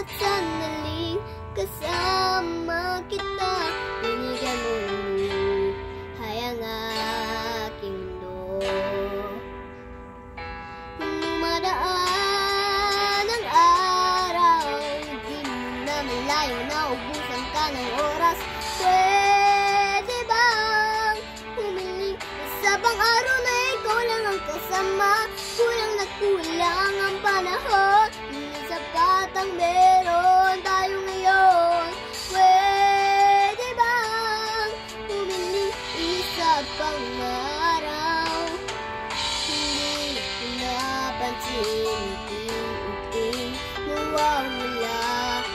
bawat sandaling kasama kita. Binigyan mo ng buhay ang aking mundo. Dumadaan ang araw, di mo na malayo na ubusan ka ng oras. Pwede bang humiling sa bang araw na ikaw lang ang kasama? Kulang na kulang ang panahon, hindi sapat ang meron tayo ngayon. Pwede bang humiling isa pang araw? Hindi ko napansin, unti-unting nawawala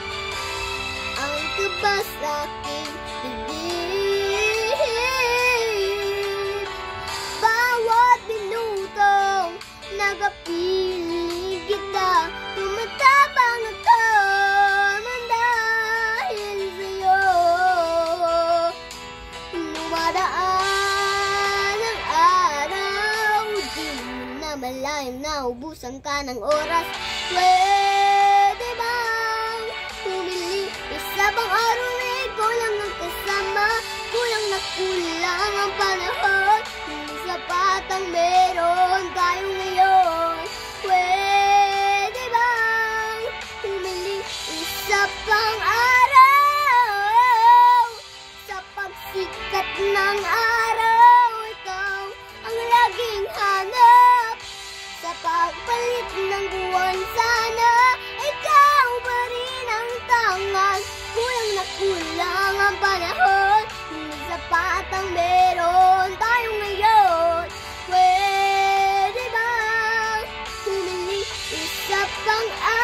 ang kaba sa aking dibdib. Bawat minutong nagapiling kita, tumatabang ako nang dahil sa'yo. Dumadaan ang araw, di mo na malayo na ubusan ka ng oras. Pwede bang humiling isa bang araw na ikaw lang ang kasama? Kulang na kulang ang panahon, hindi sapat ang meron tayo ngayon. Pwede bang humiling isa pang araw? Sa pagsikat ng araw, ikaw ang laging hanap. Sa pagpalit ng buwan, sana ikaw pa rin ang tangan. Kulang na kulang ang panahon, hindi sapat ang meron tayo ngayon. Pwede bang humiling isa pang araw?